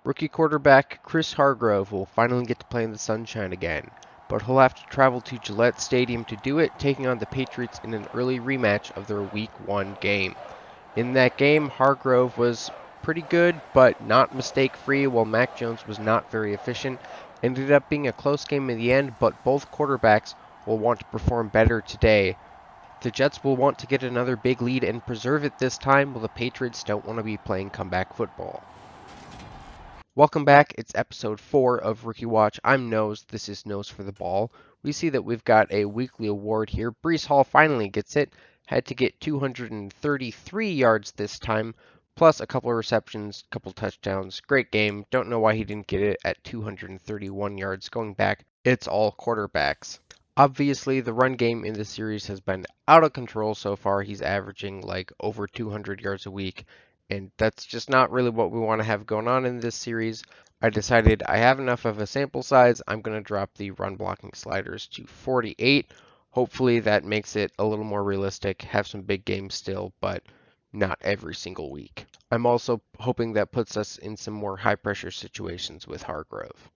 Rookie quarterback Chris Hargrove will finally get to play in the sunshine again, but he'll have to travel to Gillette Stadium to do it, taking on the Patriots in an early rematch of their Week 1 game. In that game, Hargrove was pretty good, but not mistake-free, while Mac Jones was not very efficient. Ended up being a close game in the end, but both quarterbacks will want to perform better today. The Jets will want to get another big lead and preserve it this time, while the Patriots don't want to be playing comeback football. Welcome back. It's episode 4 of Rookie Watch. I'm Nose. This is Nose for the Ball. We see that we've got a weekly award here. Breece Hall finally gets it. Had to get 233 yards this time, plus a couple of receptions, a couple touchdowns. Great game. Don't know why he didn't get it at 231 yards. Going back, it's all quarterbacks. Obviously, the run game in this series has been out of control so far. He's averaging like over 200 yards a week. And that's just not really what we want to have going on in this series. I decided I have enough of a sample size. I'm going to drop the run blocking sliders to 48. Hopefully that makes it a little more realistic. Have some big games still, but not every single week. I'm also hoping that puts us in some more high pressure situations with Hargrove.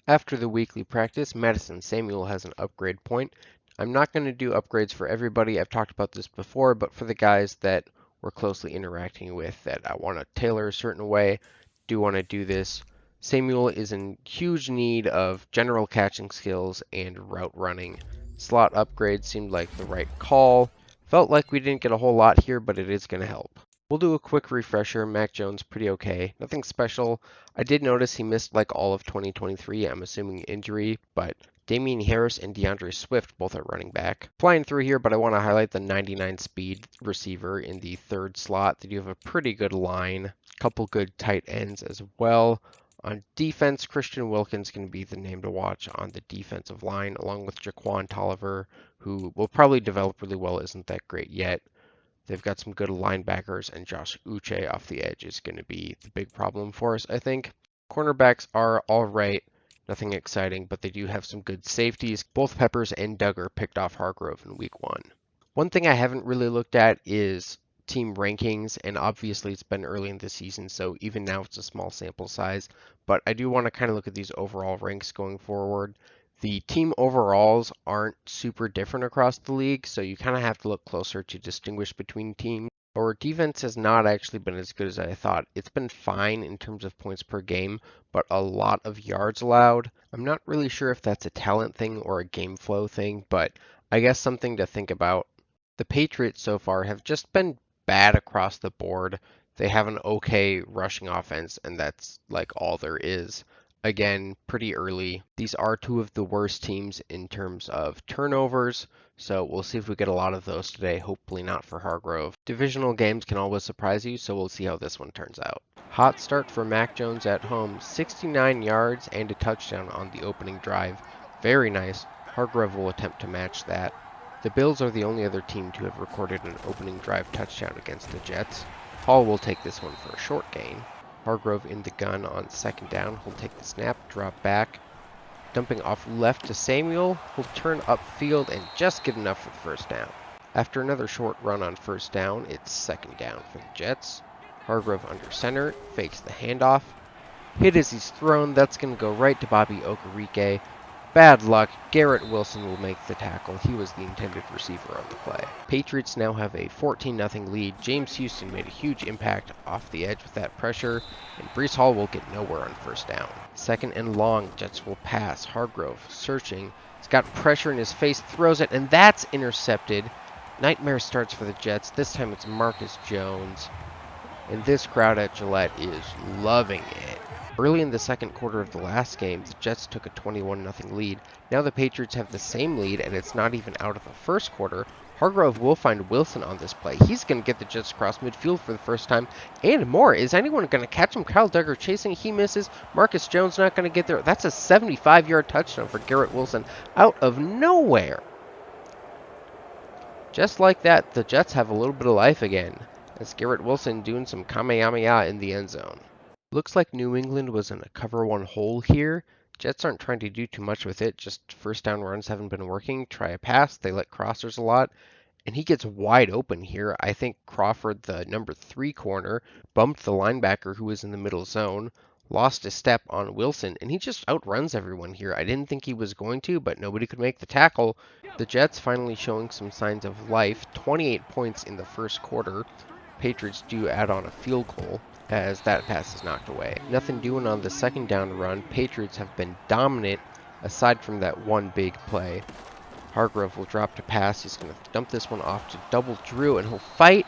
After the weekly practice, Madison Samuel has an upgrade point. I'm not going to do upgrades for everybody. I've talked about this before, but for the guys that we're closely interacting with that I want to tailor a certain way, do want to do this. Samuel is in huge need of general catching skills and route running. Slot upgrade seemed like the right call. Felt like we didn't get a whole lot here, but it is going to help. We'll do a quick refresher. Mac Jones, pretty okay. Nothing special. I did notice he missed like all of 2023. I'm assuming injury, but Damian Harris and DeAndre Swift both are running back. Flying through here, but I want to highlight the 99 speed receiver in the third slot. They do have a pretty good line. Couple good tight ends as well. On defense, Christian Wilkins can be the name to watch on the defensive line, along with Jaquan Tolliver, who will probably develop really well, isn't that great yet. They've got some good linebackers, and Josh Uche off the edge is going to be the big problem for us, I think. Cornerbacks are all right. Nothing exciting, but they do have some good safeties. Both Peppers and Duggar picked off Hargrove in week 1. One thing I haven't really looked at is team rankings, and obviously it's been early in the season, so even now it's a small sample size, but I do want to kind of look at these overall ranks going forward. The team overalls aren't super different across the league, so you kind of have to look closer to distinguish between teams. Our defense has not actually been as good as I thought. It's been fine in terms of points per game, but a lot of yards allowed. I'm not really sure if that's a talent thing or a game flow thing, but I guess something to think about. The Patriots so far have just been bad across the board. They have an okay rushing offense, and that's like all there is. Again, pretty early. These are two of the worst teams in terms of turnovers, so we'll see if we get a lot of those today. Hopefully not for Hargrove. Divisional games can always surprise you, so we'll see how this one turns out. Hot start for Mac Jones at home. 69 yards and a touchdown on the opening drive. Very nice. Hargrove will attempt to match that. The Bills are the only other team to have recorded an opening drive touchdown against the Jets. Hall will take this one for a short gain. Hargrove in the gun on second down. He'll take the snap, drop back. Dumping off left to Samuel. He'll turn upfield and just get enough for the first down. After another short run on first down, it's second down for the Jets. Hargrove under center, fakes the handoff. Hit as he's thrown. That's going to go right to Bobby Okereke. Bad luck. Garrett Wilson will make the tackle. He was the intended receiver on the play. Patriots now have a 14-0 lead. James Houston made a huge impact off the edge with that pressure, and Breece Hall will get nowhere on first down. Second and long, Jets will pass. Hargrove searching. He's got pressure in his face, throws it, and that's intercepted. Nightmare starts for the Jets. This time it's Marcus Jones. And this crowd at Gillette is loving it. Early in the second quarter of the last game, the Jets took a 21-0 lead. Now the Patriots have the same lead, and it's not even out of the first quarter. Hargrove will find Wilson on this play. He's going to get the Jets across midfield for the first time, and more. Is anyone going to catch him? Kyle Duggar chasing. He misses. Marcus Jones not going to get there. That's a 75-yard touchdown for Garrett Wilson out of nowhere. Just like that, the Jets have a little bit of life again. That's Garrett Wilson doing some Kamehameha in the end zone. Looks like New England was in a cover one hole here. Jets aren't trying to do too much with it. Just first down runs haven't been working. Try a pass. They let crossers a lot. And he gets wide open here. I think Crawford, the number 3 corner, bumped the linebacker who was in the middle zone. lost a step on Wilson, and he just outruns everyone here. I didn't think he was going to, but nobody could make the tackle. The Jets finally showing some signs of life. 28 points in the first quarter. Patriots do add on a field goal as that pass is knocked away. Nothing doing on the second down run. Patriots have been dominant aside from that one big play. Hargrove will drop to pass. He's going to dump this one off to Double Drew, and he'll fight.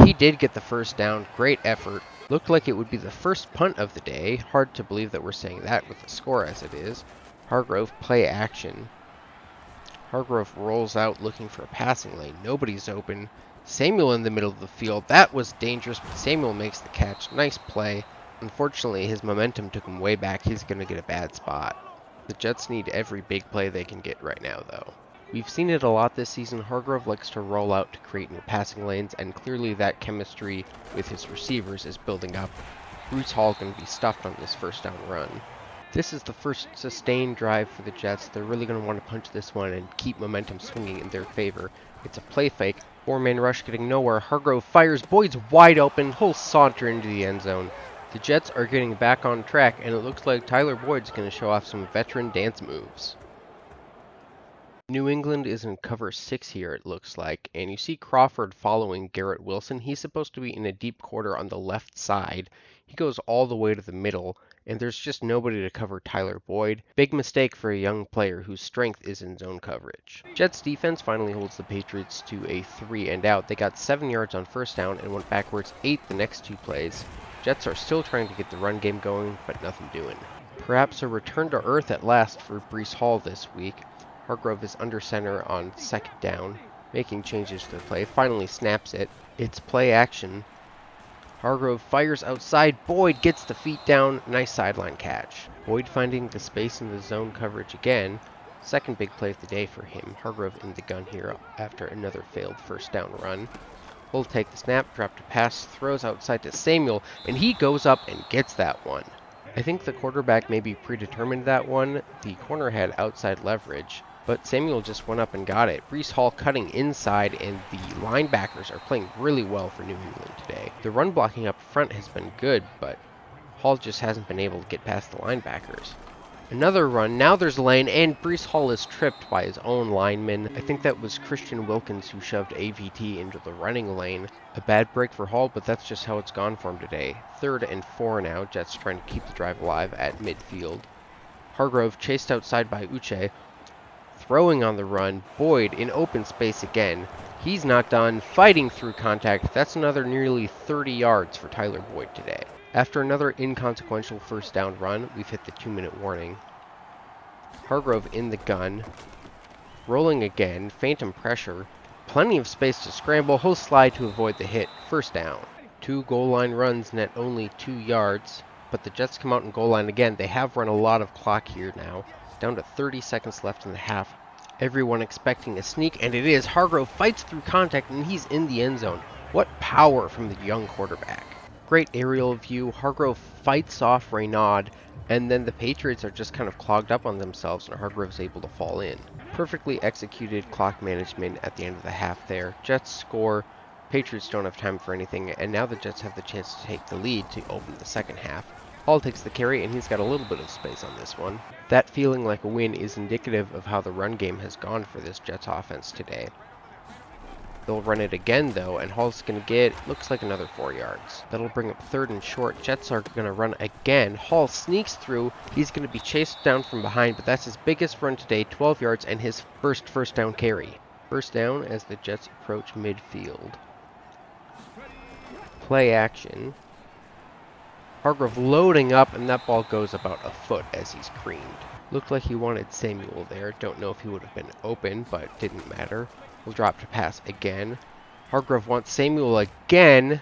He did get the first down. Great effort. Looked like it would be the first punt of the day. Hard to believe that we're saying that with the score as it is. Hargrove, play action. Hargrove rolls out looking for a passing lane. Nobody's open. Samuel in the middle of the field. That was dangerous, but Samuel makes the catch. Nice play. Unfortunately, his momentum took him way back. He's going to get a bad spot. The Jets need every big play they can get right now, though. We've seen it a lot this season. Hargrove likes to roll out to create new passing lanes, and clearly that chemistry with his receivers is building up. Bruce Hall going to be stuffed on this first down run. This is the first sustained drive for the Jets. They're really going to want to punch this one and keep momentum swinging in their favor. It's a play fake. Four-man rush getting nowhere. Hargrove fires. Boyd's wide open. He'll saunter into the end zone. The Jets are getting back on track, and it looks like Tyler Boyd's going to show off some veteran dance moves. New England is in cover 6 here, it looks like, and you see Crawford following Garrett Wilson. He's supposed to be in a deep quarter on the left side. He goes all the way to the middle, and there's just nobody to cover Tyler Boyd. Big mistake for a young player whose strength is in zone coverage. Jets defense finally holds the Patriots to a 3 and out. They got 7 yards on first down and went backwards 8 the next 2 plays. Jets are still trying to get the run game going, but nothing doing. Perhaps a return to earth at last for Breece Hall this week. Hargrove is under center on second down, making changes to the play. Finally snaps it. It's play action. Hargrove fires outside. Boyd gets the feet down. Nice sideline catch. Boyd finding the space in the zone coverage again. Second big play of the day for him. Hargrove in the gun here after another failed first down run. He'll take the snap, drop to pass, throws outside to Samuel, and he goes up and gets that one. I think the quarterback maybe predetermined that one. The corner had outside leverage, but Samuel just went up and got it. Breece Hall cutting inside, and the linebackers are playing really well for New England today. The run blocking up front has been good, but Hall just hasn't been able to get past the linebackers. Another run, now there's a lane, and Breece Hall is tripped by his own lineman. I think that was Christian Wilkins who shoved AVT into the running lane. A bad break for Hall, but that's just how it's gone for him today. 3rd and 4 now, Jets trying to keep the drive alive at midfield. Hargrove chased outside by Uche. Throwing on the run, Boyd in open space again. He's not done, fighting through contact. That's another nearly 30 yards for Tyler Boyd today. After another inconsequential first down run, we've hit the 2-minute warning. Hargrove in the gun. Rolling again, phantom pressure. Plenty of space to scramble, he'll slide to avoid the hit. First down. 2 goal line runs net only 2 yards, but the Jets come out in goal line again. They have run a lot of clock here now. Down to 30 seconds left in the half. Everyone expecting a sneak, and it is. Hargrove fights through contact, and he's in the end zone. What power from the young quarterback. Great aerial view. Hargrove fights off Raynaud, and then the Patriots are just kind of clogged up on themselves, and Hargrove's able to fall in. Perfectly executed clock management at the end of the half there. Jets score. Patriots don't have time for anything, and now the Jets have the chance to take the lead to open the second half. Hall takes the carry, and he's got a little bit of space on this one. That feeling like a win is indicative of how the run game has gone for this Jets offense today. They'll run it again, though, and Hall's going to get, looks like another 4 yards. That'll bring up 3rd and short. Jets are going to run again. Hall sneaks through. He's going to be chased down from behind, but that's his biggest run today, 12 yards, and his first down carry. First down as the Jets approach midfield. Play action. Hargrove loading up, and that ball goes about a foot as he's creamed. Looked like he wanted Samuel there. Don't know if he would have been open, but didn't matter. We'll drop to pass again. Hargrove wants Samuel again.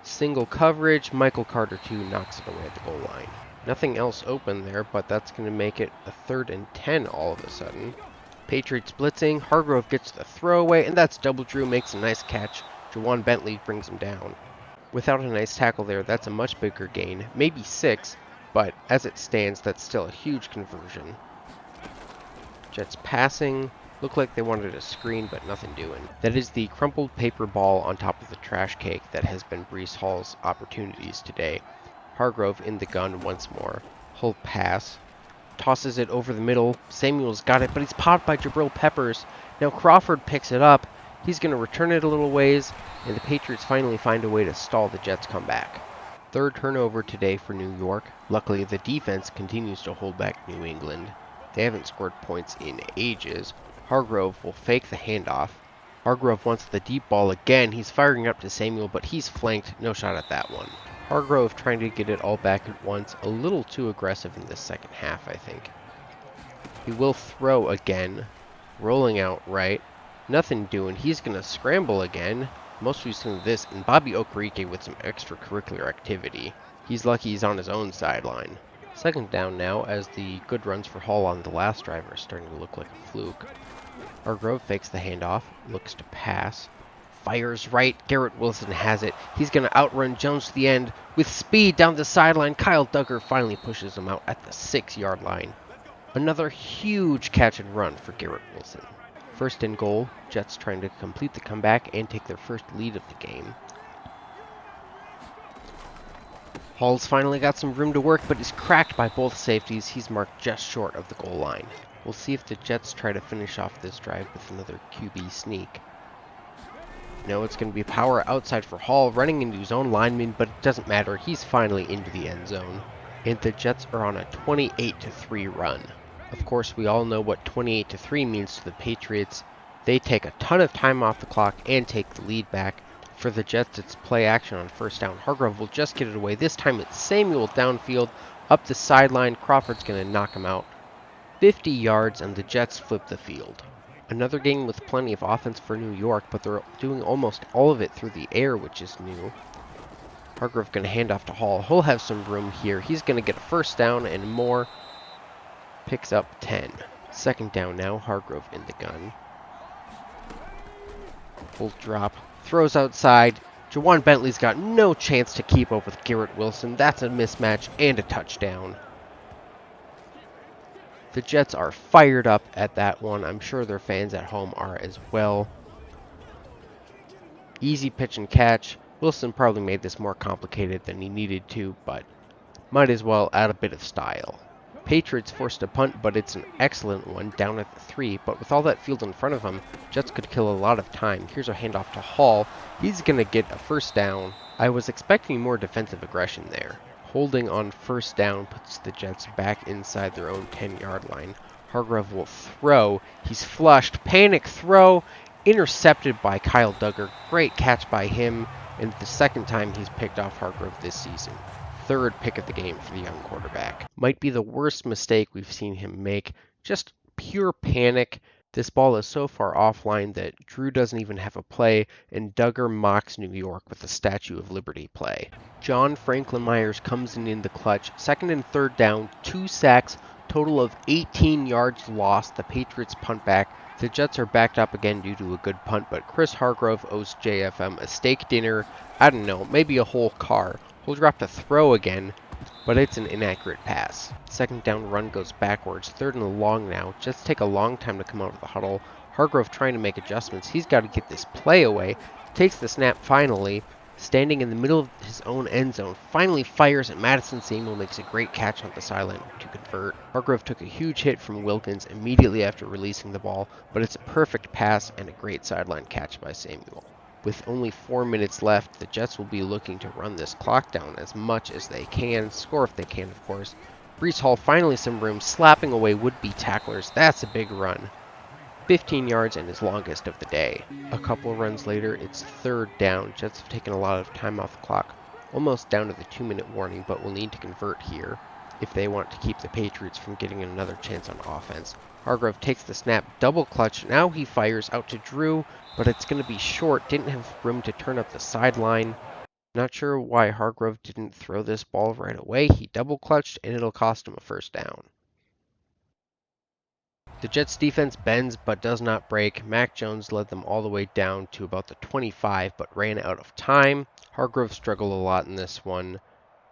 Single coverage. Michael Carter, too, knocks it away at the goal line. Nothing else open there, but that's going to make it a 3rd and 10 all of a sudden. Patriots blitzing. Hargrove gets the throwaway, and that's Double Drew, makes a nice catch. Jawan Bentley brings him down. Without a nice tackle there, that's a much bigger gain. Maybe 6, but as it stands, that's still a huge conversion. Jets passing. Looked like they wanted a screen, but nothing doing. That is the crumpled paper ball on top of the trash cake that has been Breece Hall's opportunities today. Hargrove in the gun once more. Hull pass. Tosses it over the middle. Samuel's got it, but he's popped by Jabril Peppers. Now Crawford picks it up. He's going to return it a little ways, and the Patriots finally find a way to stall the Jets' comeback. Third turnover today for New York. Luckily, the defense continues to hold back New England. They haven't scored points in ages. Hargrove will fake the handoff. Hargrove wants the deep ball again. He's firing up to Samuel, but he's flanked. No shot at that one. Hargrove trying to get it all back at once. A little too aggressive in the second half, I think. He will throw again. Rolling out right. Nothing doing. He's going to scramble again. Most recently this, and Bobby Okereke with some extracurricular activity. He's lucky he's on his own sideline. Second down now, as the good runs for Hall on the last drive are starting to look like a fluke. Hargrove fakes the handoff, looks to pass, fires right. Garrett Wilson has it. He's going to outrun Jones to the end. With speed down the sideline, Kyle Duggar finally pushes him out at the 6-yard line. Another huge catch and run for Garrett Wilson. First and goal, Jets trying to complete the comeback and take their first lead of the game. Hall's finally got some room to work, but is cracked by both safeties. He's marked just short of the goal line. We'll see if the Jets try to finish off this drive with another QB sneak. No, it's going to be power outside for Hall, running into his own lineman, but it doesn't matter. He's finally into the end zone. And the Jets are on a 28-3 run. Of course, we all know what 28-3 means to the Patriots. They take a ton of time off the clock and take the lead back. For the Jets, it's play action on first down. Hargrove will just get it away. This time it's Samuel downfield, up the sideline. Crawford's going to knock him out. 50 yards, and the Jets flip the field. Another game with plenty of offense for New York, but they're doing almost all of it through the air, which is new. Hargrove going to hand off to Hall. He'll have some room here. He's going to get a first down and more. Picks up 10. Second down now. Hargrove in the gun. Full drop. Throws outside. Jawan Bentley's got no chance to keep up with Garrett Wilson. That's a mismatch and a touchdown. The Jets are fired up at that one. I'm sure their fans at home are as well. Easy pitch and catch. Wilson probably made this more complicated than he needed to, but might as well add a bit of style. Patriots forced a punt, but it's an excellent one down at the 3. But with all that field in front of him, Jets could kill a lot of time. Here's a handoff to Hall. He's going to get a first down. I was expecting more defensive aggression there. Holding on first down puts the Jets back inside their own 10-yard line. Hargrove will throw. He's flushed. Panic throw. Intercepted by Kyle Duggar. Great catch by him. And the second time he's picked off Hargrove this season. Third pick of the game for the young quarterback. Might be the worst mistake we've seen him make. Just pure panic. This ball is so far offline that Drew doesn't even have a play, and Duggar mocks New York with a Statue of Liberty play. John Franklin Myers comes in the clutch. Second and third down, 2 sacks, total of 18 yards lost. The Patriots punt back. The Jets are backed up again due to a good punt, but Chris Hargrove owes JFM a steak dinner. I don't know, maybe a whole car. He'll drop to throw again, but it's an inaccurate pass. Second down run goes backwards. Third and long now. Jets take a long time to come out of the huddle. Hargrove trying to make adjustments. He's got to get this play away. Takes the snap finally. Standing in the middle of his own end zone. Finally fires at Madison. Samuel makes a great catch on the sideline to convert. Hargrove took a huge hit from Wilkins immediately after releasing the ball, but it's a perfect pass and a great sideline catch by Samuel. With only 4 minutes left, the Jets will be looking to run this clock down as much as they can. Score if they can, of course. Breece Hall finally some room, slapping away would-be tacklers. That's a big run. 15 yards and his longest of the day. A couple runs later, it's third down. Jets have taken a lot of time off the clock. Almost down to the 2-minute warning, but will need to convert here if they want to keep the Patriots from getting another chance on offense. Hargrove takes the snap, double clutch. Now he fires out to Drew, but it's going to be short. Didn't have room to turn up the sideline. Not sure why Hargrove didn't throw this ball right away. He double clutched, and it'll cost him a first down. The Jets defense bends but does not break. Mac Jones led them all the way down to about the 25, but ran out of time. Hargrove struggled a lot in this one.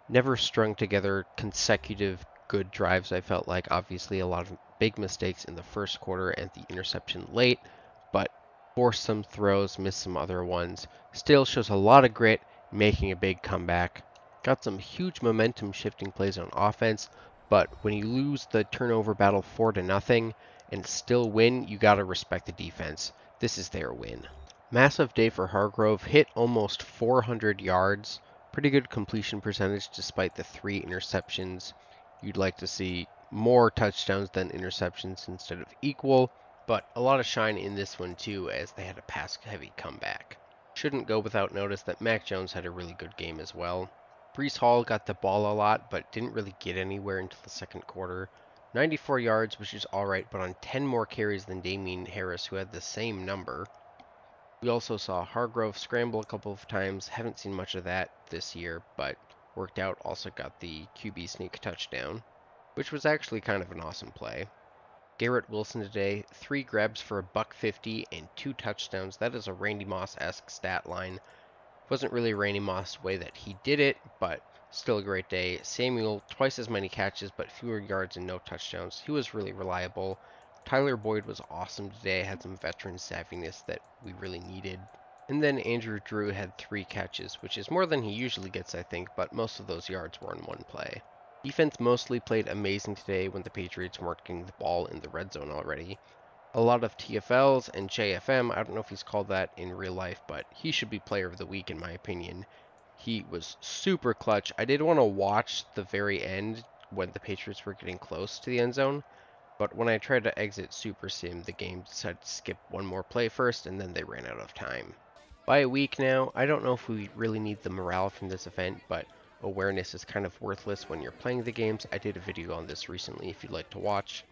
Never strung together consecutive good drives, I felt like. Obviously, a lot of big mistakes in the first quarter and the interception late, but forced some throws, missed some other ones. Still shows a lot of grit, making a big comeback. Got some huge momentum shifting plays on offense, but when you lose the turnover battle 4-0 and still win, you gotta respect the defense. This is their win. Massive day for Hargrove, hit almost 400 yards. Pretty good completion percentage despite the 3 interceptions. You'd like to see more touchdowns than interceptions instead of equal, but a lot of shine in this one too as they had a pass-heavy comeback. Shouldn't go without notice that Mac Jones had a really good game as well. Breece Hall got the ball a lot, but didn't really get anywhere until the second quarter. 94 yards, which is alright, but on 10 more carries than Damien Harris, who had the same number. We also saw Hargrove scramble a couple of times. Haven't seen much of that this year, but worked out. Also got the QB sneak touchdown, which was actually kind of an awesome play. Garrett Wilson today, 3 grabs for $150 and 2 touchdowns. That is a Randy Moss-esque stat line. Wasn't really Randy Moss' way that he did it, but still a great day. Samuel, twice as many catches, but fewer yards and no touchdowns. He was really reliable. Tyler Boyd was awesome today, had some veteran savviness that we really needed. And then Andrew Drew had 3 catches, which is more than he usually gets, I think, but most of those yards were in one play. Defense mostly played amazing today when the Patriots weren't getting the ball in the red zone already. A lot of TFLs and JFM. I don't know if he's called that in real life, but he should be player of the week in my opinion. He was super clutch. I did want to watch the very end when the Patriots were getting close to the end zone, but when I tried to exit Super Sim, the game decided to skip one more play first, and then they ran out of time. By a week now, I don't know if we really need the morale from this event, but awareness is kind of worthless when you're playing the games. I did a video on this recently if you'd like to watch.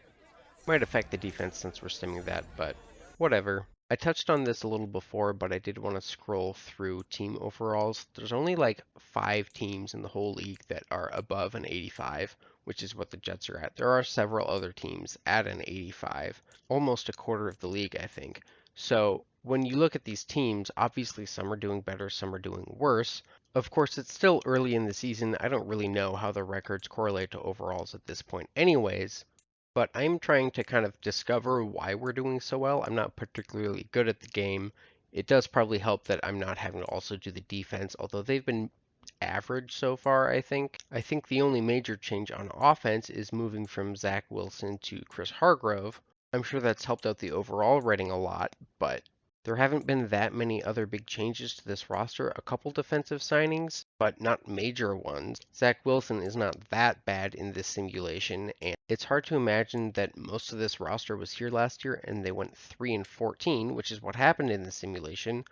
Might affect the defense since we're stimming that, but whatever. I touched on this a little before, but I did want to scroll through team overalls. There's only like 5 teams in the whole league that are above an 85, which is what the Jets are at. There are several other teams at an 85, almost a quarter of the league, I think. So when you look at these teams, obviously some are doing better, some are doing worse. Of course, it's still early in the season. I don't really know how the records correlate to overalls at this point anyways, but I'm trying to kind of discover why we're doing so well. I'm not particularly good at the game. It does probably help that I'm not having to also do the defense, although they've been average so far, I think. I think the only major change on offense is moving from Zach Wilson to Chris Hargrove. I'm sure that's helped out the overall rating a lot, but there haven't been that many other big changes to this roster. A couple defensive signings, but not major ones. Zach Wilson is not that bad in this simulation, and it's hard to imagine that most of this roster was here last year and they went 3-14, which is what happened in the simulation.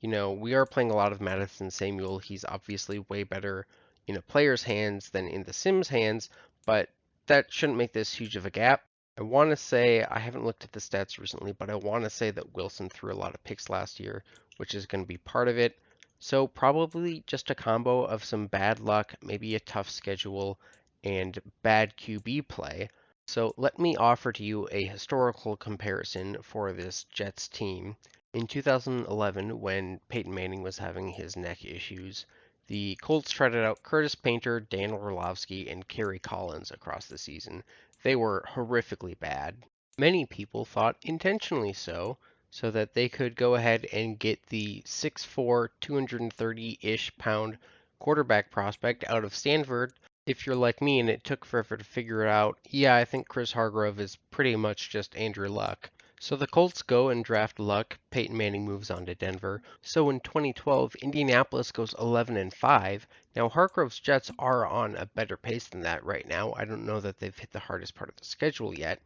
You know, we are playing a lot of Madison Samuel. He's obviously way better in a player's hands than in the Sim's hands, but that shouldn't make this huge of a gap. I want to say, I haven't looked at the stats recently, but I want to say that Wilson threw a lot of picks last year, which is going to be part of it. So probably just a combo of some bad luck, maybe a tough schedule, and bad QB play. So let me offer to you a historical comparison for this Jets team. In 2011, when Peyton Manning was having his neck issues, the Colts trotted out Curtis Painter, Dan Orlovsky, and Kerry Collins across the season. They were horrifically bad. Many people thought intentionally so that they could go ahead and get the 6'4", 230-ish pound quarterback prospect out of Stanford. If you're like me and it took forever to figure it out, yeah, I think Chris Hargrove is pretty much just Andrew Luck. So the Colts go and draft Luck. Peyton Manning moves on to Denver. So in 2012, Indianapolis goes 11-5. Now Hargrove's Jets are on a better pace than that right now. I don't know that they've hit the hardest part of the schedule yet.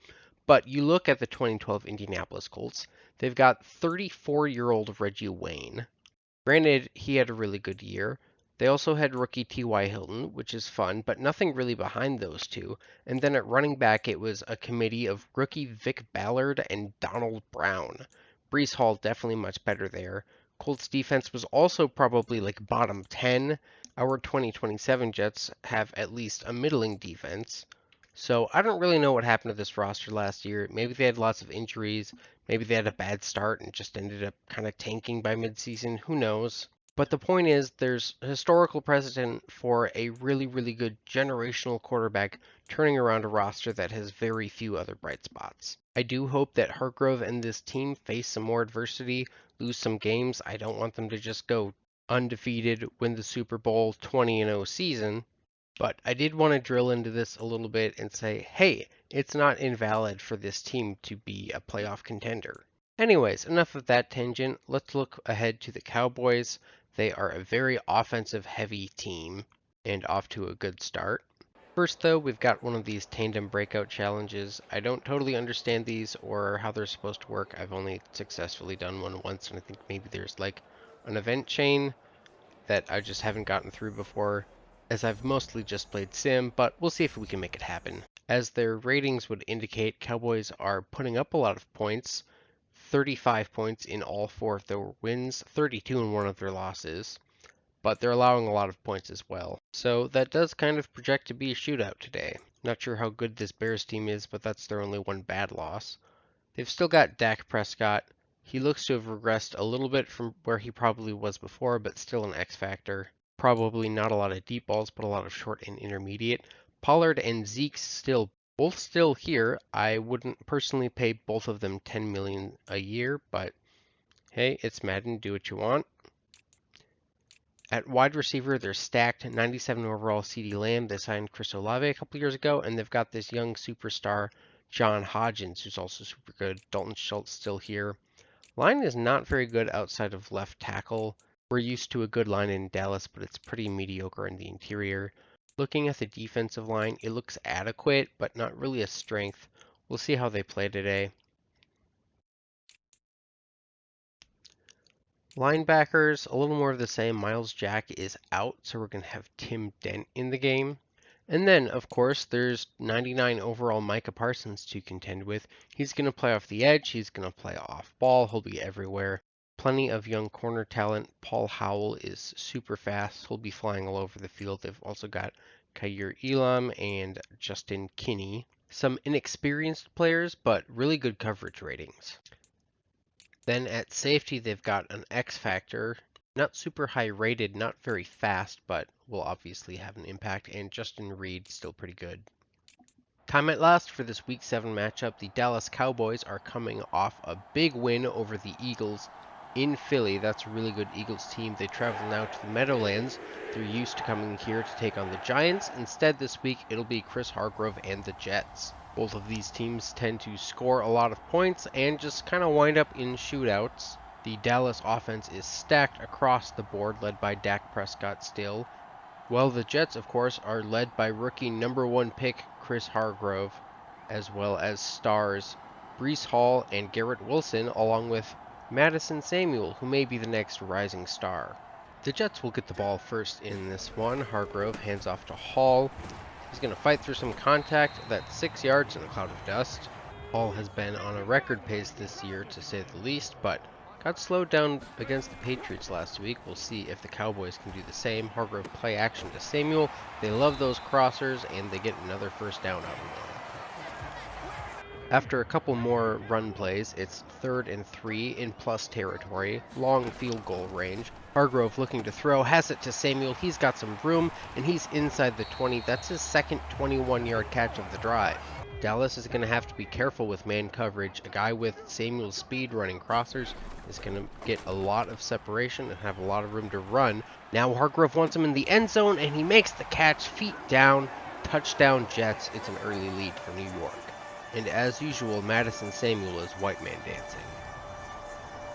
But you look at the 2012 Indianapolis Colts, they've got 34-year-old Reggie Wayne. Granted, he had a really good year. They also had rookie T.Y. Hilton, which is fun, but nothing really behind those two. And then at running back, it was a committee of rookie Vic Ballard and Donald Brown. Breece Hall definitely much better there. Colts defense was also probably like bottom 10. Our 2027 Jets have at least a middling defense. So I don't really know what happened to this roster last year. Maybe they had lots of injuries. Maybe they had a bad start and just ended up kind of tanking by midseason. Who knows? But the point is, there's historical precedent for a really, really good generational quarterback turning around a roster that has very few other bright spots. I do hope that Hargrove and this team face some more adversity, lose some games. I don't want them to just go undefeated, win the Super Bowl 20-0 season. But I did want to drill into this a little bit and say, hey, it's not invalid for this team to be a playoff contender. Anyways, enough of that tangent. Let's look ahead to the Cowboys. They are a very offensive heavy team and off to a good start. First though, we've got one of these tandem breakout challenges. I don't totally understand these or how they're supposed to work. I've only successfully done one once, and I think maybe there's like an event chain that I just haven't gotten through before, as I've mostly just played Sim, but we'll see if we can make it happen. As their ratings would indicate, Cowboys are putting up a lot of points, 35 points in all 4 of their wins, 32 in one of their losses, but they're allowing a lot of points as well. So that does kind of project to be a shootout today. Not sure how good this Bears team is, but that's their only one bad loss. They've still got Dak Prescott. He looks to have regressed a little bit from where he probably was before, but still an X factor. Probably not a lot of deep balls, but a lot of short and intermediate. Pollard and Zeke both still here. I wouldn't personally pay both of them $10 million a year, but hey, it's Madden, do what you want. At wide receiver, they're stacked. 97 overall CeeDee Lamb. They signed Chris Olave a couple years ago, and they've got this young superstar, John Hodgins, who's also super good. Dalton Schultz still here. Line is not very good outside of left tackle. We're used to a good line in Dallas, but it's pretty mediocre in the interior. Looking at the defensive line, it looks adequate, but not really a strength. We'll see how they play today. Linebackers, a little more of the same. Miles Jack is out, so we're going to have Tim Dent in the game. And then, of course, there's 99 overall Micah Parsons to contend with. He's going to play off the edge. He's going to play off ball. He'll be everywhere. Plenty of young corner talent. Paul Howell is super fast. He'll be flying all over the field. They've also got Kaiir Elam and Justin Kinney. Some inexperienced players, but really good coverage ratings. Then at safety, they've got an X factor. Not super high rated, not very fast, but will obviously have an impact. And Justin Reed, still pretty good. Time at last for this Week 7 matchup. The Dallas Cowboys are coming off a big win over the Eagles in Philly. That's a really good Eagles team. They travel now to the Meadowlands. They're used to coming here to take on the Giants. Instead, this week, it'll be Chris Hargrove and the Jets. Both of these teams tend to score a lot of points and just kind of wind up in shootouts. The Dallas offense is stacked across the board, led by Dak Prescott still. While the Jets, of course, are led by rookie #1 pick Chris Hargrove, as well as stars Breece Hall and Garrett Wilson, along with Madison Samuel, who may be the next rising star. The Jets will get the ball first in this one. Hargrove hands off to Hall. He's going to fight through some contact. That's 6 yards in a cloud of dust. Hall has been on a record pace this year, to say the least, but got slowed down against the Patriots last week. We'll see if the Cowboys can do the same. Hargrove play action to Samuel. They love those crossers, and they get another first down out of them. After a couple more run plays, it's 3rd and 3 in plus territory, long field goal range. Hargrove looking to throw, has it to Samuel. He's got some room, and he's inside the 20. That's his second 21-yard catch of the drive. Dallas is going to have to be careful with man coverage. A guy with Samuel's speed running crossers is going to get a lot of separation and have a lot of room to run. Now Hargrove wants him in the end zone, and he makes the catch, feet down, touchdown Jets. It's an early lead for New York. And as usual, Madison Samuel is white man dancing.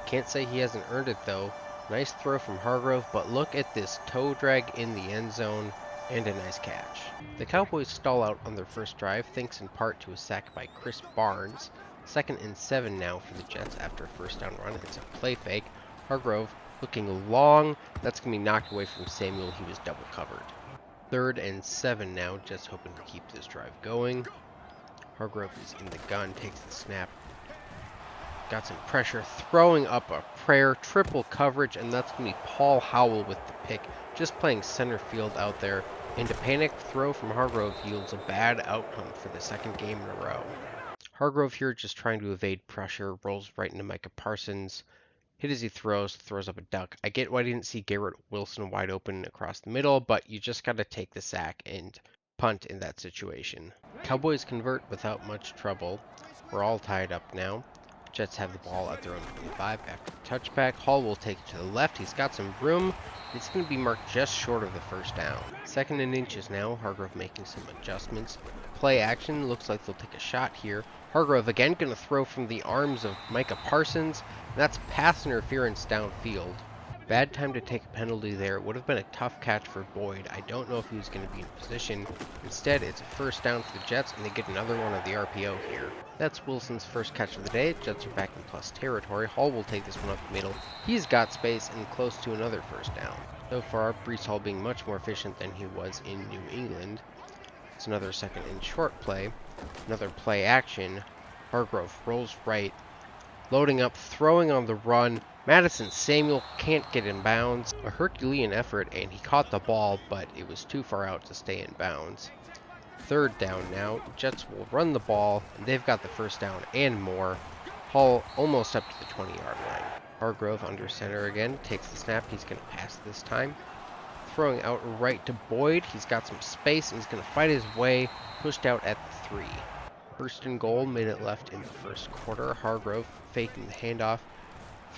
Can't say he hasn't earned it though. Nice throw from Hargrove, but look at this toe drag in the end zone and a nice catch. The Cowboys stall out on their first drive, thanks in part to a sack by Chris Barnes. 2nd and 7 now for the Jets after a first down run. It's a play fake. Hargrove looking long. That's going to be knocked away from Samuel. He was double covered. 3rd and 7 now, just hoping to keep this drive going. Hargrove is in the gun, takes the snap. Got some pressure, throwing up a prayer, triple coverage, and that's going to be Paul Howell with the pick, just playing center field out there. And a panicked throw from Hargrove yields a bad outcome for the 2nd game in a row. Hargrove here just trying to evade pressure, rolls right into Micah Parsons. Hit as he throws up a duck. I get why I didn't see Garrett Wilson wide open across the middle, but you just got to take the sack and punt in that situation. Cowboys convert without much trouble. We're all tied up now. Jets have the ball at their own 25 after the touchback. Hall will take it to the left. He's got some room. It's going to be marked just short of the first down. 2nd and inches now. Hargrove making some adjustments. Play action. Looks like they'll take a shot here. Hargrove again going to throw from the arms of Micah Parsons. That's pass interference downfield. Bad time to take a penalty there. It would have been a tough catch for Boyd. I don't know if he was going to be in position. Instead, it's a first down for the Jets, and they get another one of the RPO here. That's Wilson's first catch of the day. Jets are back in plus territory. Hall will take this one up the middle. He's got space and close to another first down. So far, Breece Hall being much more efficient than he was in New England. It's another 2nd and short play. Another play action. Hargrove rolls right. Loading up, throwing on the run. Madison Samuel can't get in bounds. A Herculean effort, and he caught the ball, but it was too far out to stay in bounds. 3rd down now. Jets will run the ball, and they've got the first down and more. Hall almost up to the 20-yard line. Hargrove under center again, takes the snap. He's going to pass this time. Throwing out right to Boyd. He's got some space, and he's going to fight his way. Pushed out at the 3. 1st and goal, minute left in the first quarter. Hargrove faking the handoff.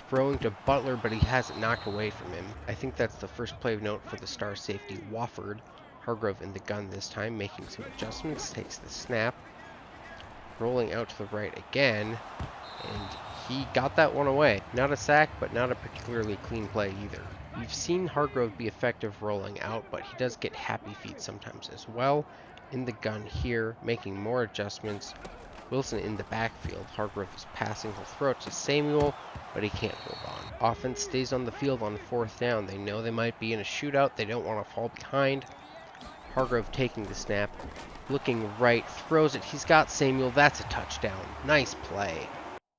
Throwing to Butler, but he has it knocked away from him. I think that's the first play of note for the star safety Wofford. Hargrove in the gun this time, making some adjustments, takes the snap. Rolling out to the right again, and he got that one away. Not a sack, but not a particularly clean play either. We've seen Hargrove be effective rolling out, but he does get happy feet sometimes as well. In the gun here, making more adjustments. Wilson in the backfield. Hargrove is passing. He'll throw it to Samuel, but he can't hold on. Offense stays on the field on 4th down. They know they might be in a shootout. They don't want to fall behind. Hargrove taking the snap. Looking right. Throws it. He's got Samuel. That's a touchdown. Nice play.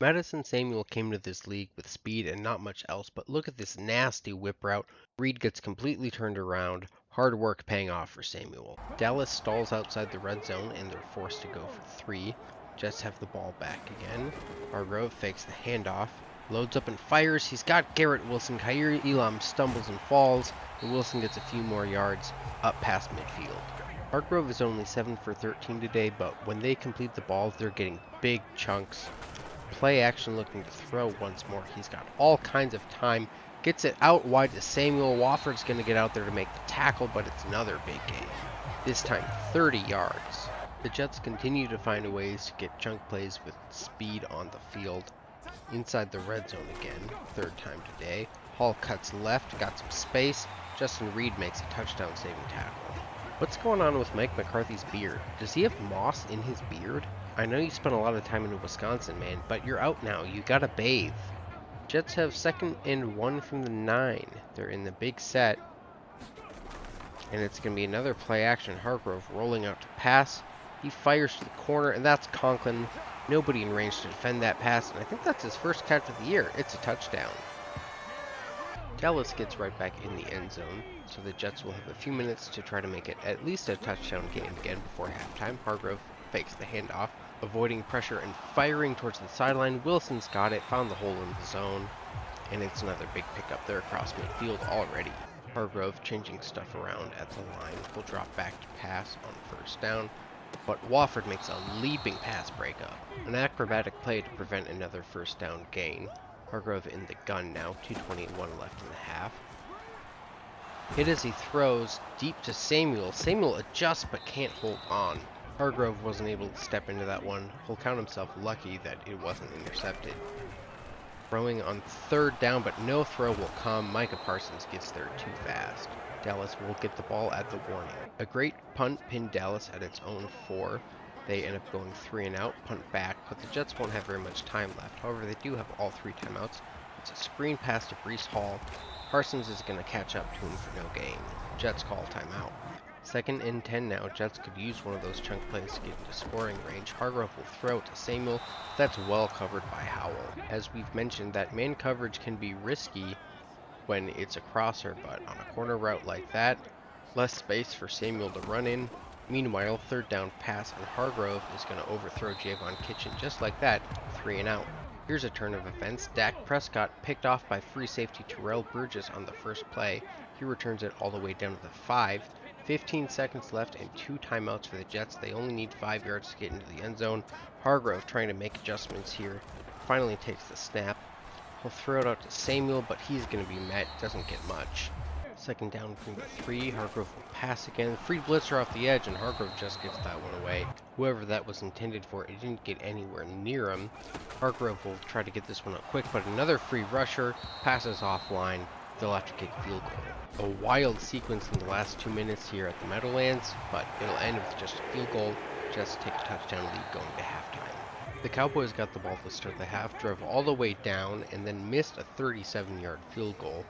Madison Samuel came to this league with speed and not much else, but look at this nasty whip route. Reed gets completely turned around. Hard work paying off for Samuel. Dallas stalls outside the red zone, and they're forced to go for 3. Jets have the ball back again. Hargrove fakes the handoff. Loads up and fires. He's got Garrett Wilson. Khair Elam stumbles and falls, and Wilson gets a few more yards up past midfield. Hargrove is only 7 for 13 today, but when they complete the ball, they're getting big chunks. Play action looking to throw once more. He's got all kinds of time. Gets it out wide to Samuel. Wofford's going to get out there to make the tackle, but it's another big gain. This time 30 yards. The Jets continue to find ways to get chunk plays with speed on the field. Inside the red zone again, 3rd time today. Hall cuts left, got some space. Justin Reed makes a touchdown-saving tackle. What's going on with Mike McCarthy's beard? Does he have moss in his beard? I know you spent a lot of time in Wisconsin, man, but you're out now. You gotta bathe. Jets have 2nd and 1 from the 9. They're in the big set. And it's going to be another play action. Hargrove rolling out to pass. He fires to the corner, and that's Conklin. Nobody in range to defend that pass, and I think that's his first catch of the year. It's a touchdown. Dallas gets right back in the end zone, so the Jets will have a few minutes to try to make it at least a touchdown game again before halftime. Hargrove fakes the handoff, avoiding pressure and firing towards the sideline. Wilson's got it, found the hole in the zone, and it's another big pickup there across midfield already. Hargrove changing stuff around at the line. Will drop back to pass on 1st down, but Wofford makes a leaping pass breakup. An acrobatic play to prevent another 1st down gain. Hargrove in the gun now, 2:21 left in the half. Hit as he throws deep to Samuel. Samuel adjusts but can't hold on. Hargrove wasn't able to step into that one. He'll count himself lucky that it wasn't intercepted. Throwing on 3rd down, but no throw will come. Micah Parsons gets there too fast. Dallas will get the ball at the warning. A great punt pinned Dallas at its own 4. They end up going 3 and out, punt back, but the Jets won't have very much time left. However, they do have all 3 timeouts. It's a screen pass to Breece Hall. Parsons is going to catch up to him for no gain. Jets call timeout. 2nd and 10 now. Jets could use one of those chunk plays to get into scoring range. Hargrove will throw it to Samuel. That's well covered by Howell. As we've mentioned, that man coverage can be risky when it's a crosser, but on a corner route like that, less space for Samuel to run in. Meanwhile, 3rd down pass, and Hargrove is going to overthrow Javon Kitchen just like that, 3 and out. Here's a turn of events. Dak Prescott picked off by free safety Terrell Burgess on the first play. He returns it all the way down to the 5. 15 seconds left and 2 timeouts for the Jets. They only need 5 yards to get into the end zone. Hargrove trying to make adjustments here. finally takes the snap. He'll throw it out to Samuel, but he's going to be met. Doesn't get much. Second down from the 3. Hargrove will pass again. Free blitzer off the edge, and Hargrove just gets that one away. Whoever that was intended for, it didn't get anywhere near him. Hargrove will try to get this one up quick, but another free rusher passes offline. They'll have to kick field goal. A wild sequence in the last 2 minutes here at the Meadowlands, but it'll end with just a field goal. Jets take a touchdown lead going to halftime. The Cowboys got the ball to start the half, drove all the way down, and then missed a 37-yard field goal.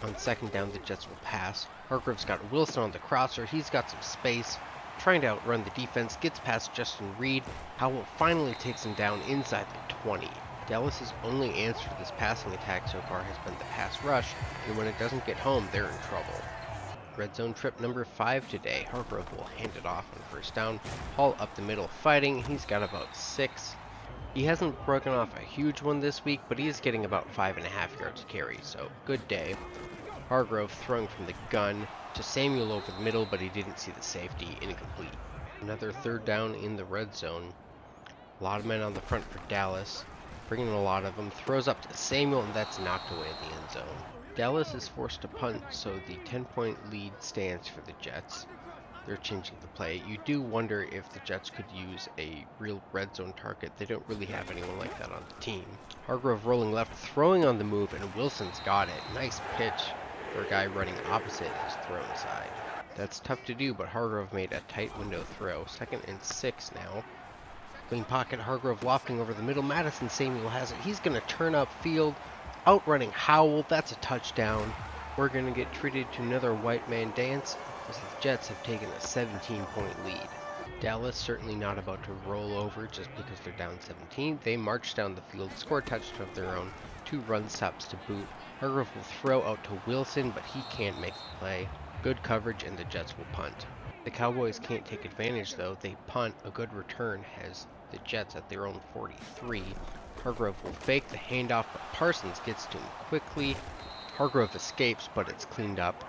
On second down, the Jets will pass. Hargrove's got Wilson on the crosser. He's got some space, trying to outrun the defense. Gets past Justin Reed. Howell finally takes him down inside the 20. Dallas's only answer to this passing attack so far has been the pass rush, and when it doesn't get home, they're in trouble. Red zone trip number 5 today. Hargrove will hand it off on first down. Hall up the middle fighting. He's got about 6. He hasn't broken off a huge one this week, but he's getting about 5.5 yards a carry, so good day. Hargrove throwing from the gun to Samuel over the middle, but he didn't see the safety. Incomplete. Another third down in the red zone. A lot of men on the front for Dallas. Bringing a lot of them. Throws up to Samuel, and that's knocked away in the end zone. Dallas is forced to punt, so the 10-point lead stands for the Jets. They're changing the play. You do wonder if the Jets could use a real red zone target. They don't really have anyone like that on the team. Hargrove rolling left, throwing on the move, and Wilson's got it. Nice pitch for a guy running opposite his thrown side. That's tough to do, but Hargrove made a tight window throw. 2nd and 6 now. Clean pocket, Hargrove lofting over the middle. Madison Samuel has it. He's going to turn upfield, outrunning Howell. That's a touchdown. We're going to get treated to another white man dance, as the Jets have taken a 17-point lead. Dallas certainly not about to roll over just because they're down 17. They march down the field, score a touchdown of their own, 2 run stops to boot. Hargrove will throw out to Wilson, but he can't make the play. Good coverage, and the Jets will punt. The Cowboys can't take advantage, though. They punt. A good return has the Jets at their own 43. Hargrove will fake the handoff, but Parsons gets to him quickly. Hargrove escapes, but it's cleaned up.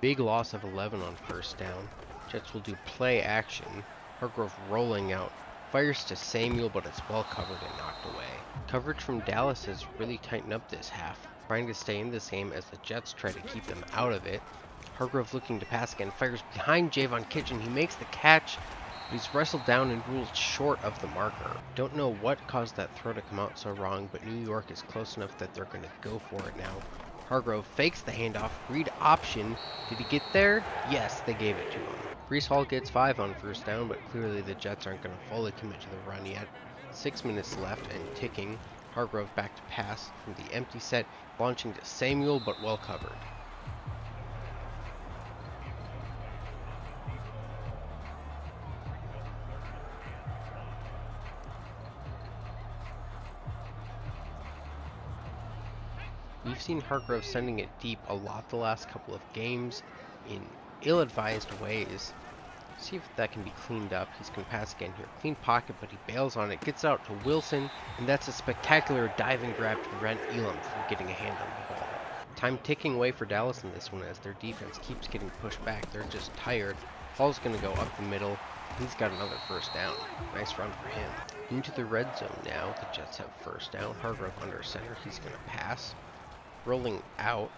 Big loss of 11 on first down. Jets will do play action. Hargrove rolling out. Fires to Samuel, but it's well covered and knocked away. Coverage from Dallas has really tightened up this half, trying to stay in this game as the Jets try to keep them out of it. Hargrove looking to pass again, fires behind Javon Kitchen. He makes the catch, but he's wrestled down and ruled short of the marker. Don't know what caused that throw to come out so wrong, but New York is close enough that they're going to go for it now. Hargrove fakes the handoff, read option. Did he get there? Yes, they gave it to him. Breece Hall gets 5 on first down, but clearly the Jets aren't going to fully commit to the run yet. 6 minutes left and ticking. Hargrove back to pass from the empty set, launching to Samuel, but well covered. We've seen Hargrove sending it deep a lot the last couple of games in ill-advised ways. See if that can be cleaned up. He's going to pass again here. Clean pocket, but he bails on it. Gets out to Wilson, and that's a spectacular diving grab to prevent Elam from getting a hand on the ball. Time ticking away for Dallas in this one as their defense keeps getting pushed back. They're just tired. Hall's going to go up the middle. He's got another first down. Nice run for him. Into the red zone now. The Jets have first down. Hargrove under center. He's going to pass. Rolling out,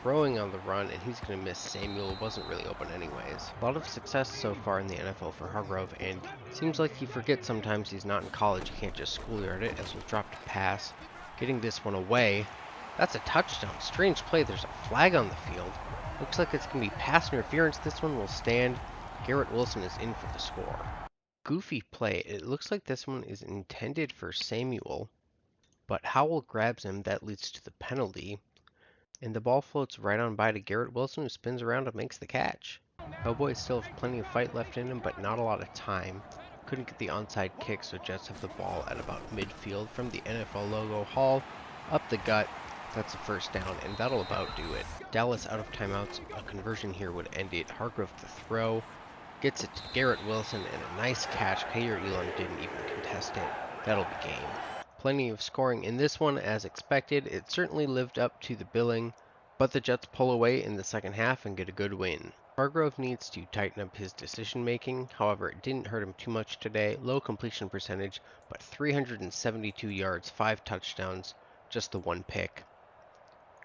throwing on the run, and he's going to miss Samuel. It wasn't really open anyways. A lot of success so far in the NFL for Hargrove, and seems like he forgets sometimes he's not in college. You can't just schoolyard it, as he'll drop to pass. Getting this one away. That's a touchdown. Strange play. There's a flag on the field. Looks like it's going to be pass interference. This one will stand. Garrett Wilson is in for the score. Goofy play. It looks like this one is intended for Samuel, but Howell grabs him. That leads to the penalty, and the ball floats right on by to Garrett Wilson, who spins around and makes the catch. Cowboys still have plenty of fight left in him, but not a lot of time. Couldn't get the onside kick, so Jets have the ball at about midfield from the NFL logo. Hall up the gut. That's a first down, and that'll about do it. Dallas out of timeouts. A conversion here would end it. Hargrove to throw. Gets it to Garrett Wilson, and a nice catch. Kaiir Elam didn't even contest it. That'll be game. Plenty of scoring in this one as expected. It certainly lived up to the billing, but the Jets pull away in the second half and get a good win. Hargrove needs to tighten up his decision making, however it didn't hurt him too much today. Low completion percentage, but 372 yards, 5 touchdowns, just the 1 pick.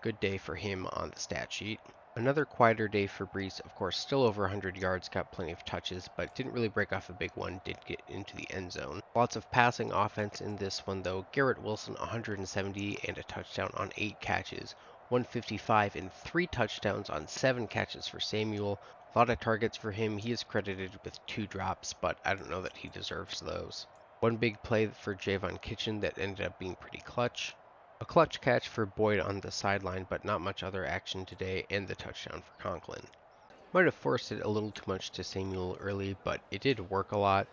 Good day for him on the stat sheet. Another quieter day for Brees, of course, still over 100 yards, got plenty of touches, but didn't really break off a big one, did get into the end zone. Lots of passing offense in this one, though. Garrett Wilson, 170 and a touchdown on 8 catches. 155 and 3 touchdowns on 7 catches for Samuel. A lot of targets for him. He is credited with 2 drops, but I don't know that he deserves those. One big play for Javon Kitchen that ended up being pretty clutch. A clutch catch for Boyd on the sideline, but not much other action today, and the touchdown for Conklin. Might have forced it a little too much to Samuel early, but it did work a lot.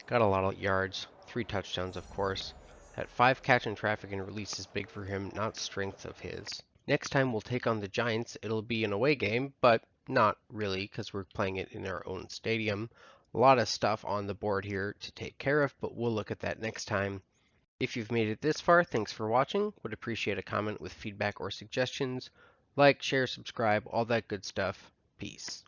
Got a lot of yards, 3 touchdowns of course. That 5 catch in traffic and release is big for him, not strength of his. Next time we'll take on the Giants. It'll be an away game, but not really because we're playing it in our own stadium. A lot of stuff on the board here to take care of, but we'll look at that next time. If you've made it this far, thanks for watching. Would appreciate a comment with feedback or suggestions. Like, share, subscribe, all that good stuff. Peace.